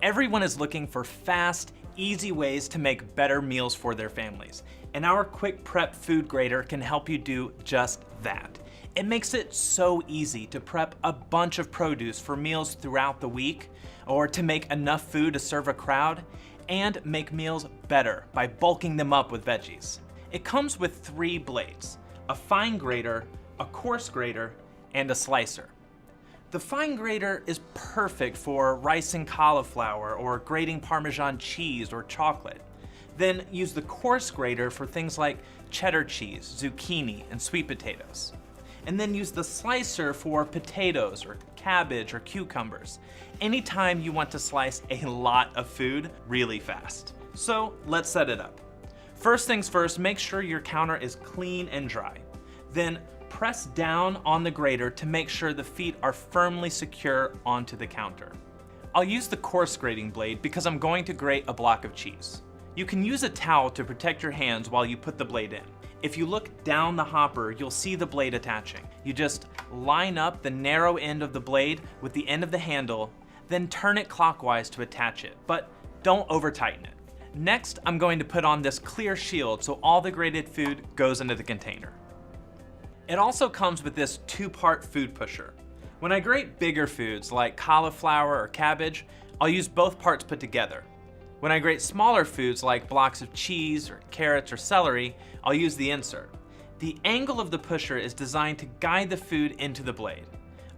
Everyone is looking for fast, easy ways to make better meals for their families, and our quick prep food grater can help you do just that. It makes it so easy to prep a bunch of produce for meals throughout the week, or to make enough food to serve a crowd, and make meals better by bulking them up with veggies. It comes with 3 blades, a fine grater, a coarse grater, and a slicer. The fine grater is perfect for rice and cauliflower or grating Parmesan cheese or chocolate. Then use the coarse grater for things like cheddar cheese, zucchini, and sweet potatoes. And then use the slicer for potatoes or cabbage or cucumbers. Anytime you want to slice a lot of food really fast. So let's set it up. First things first, make sure your counter is clean and dry. Then press down on the grater to make sure the feet are firmly secure onto the counter. I'll use the coarse grating blade because I'm going to grate a block of cheese. You can use a towel to protect your hands while you put the blade in. If you look down the hopper, you'll see the blade attaching. You just line up the narrow end of the blade with the end of the handle, then turn it clockwise to attach it, but don't over tighten it. Next, I'm going to put on this clear shield so all the grated food goes into the container. It also comes with this 2-part food pusher. When I grate bigger foods like cauliflower or cabbage, I'll use both parts put together. When I grate smaller foods like blocks of cheese or carrots or celery, I'll use the insert. The angle of the pusher is designed to guide the food into the blade.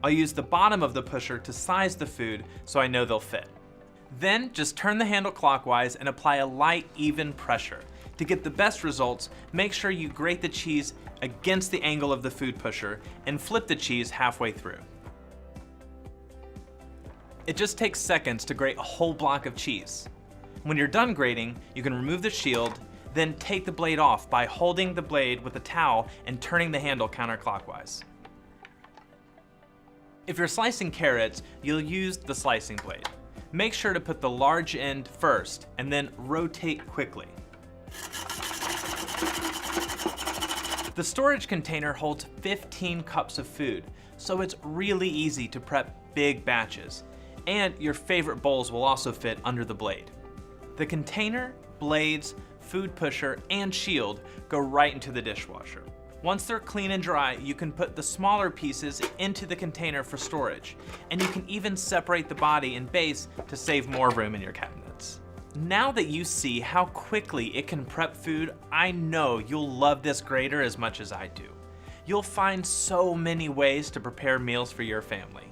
I'll use the bottom of the pusher to size the food so I know they'll fit. Then just turn the handle clockwise and apply a light, even pressure. To get the best results, make sure you grate the cheese against the angle of the food pusher and flip the cheese halfway through. It just takes seconds to grate a whole block of cheese. When you're done grating, you can remove the shield, then take the blade off by holding the blade with a towel and turning the handle counterclockwise. If you're slicing carrots, you'll use the slicing blade. Make sure to put the large end first and then rotate quickly. The storage container holds 15 cups of food, so it's really easy to prep big batches. And your favorite bowls will also fit under the blade. The container, blades, food pusher, and shield go right into the dishwasher. Once they're clean and dry, you can put the smaller pieces into the container for storage, and you can even separate the body and base to save more room in your cabinets. Now that you see how quickly it can prep food, I know you'll love this grater as much as I do. You'll find so many ways to prepare meals for your family.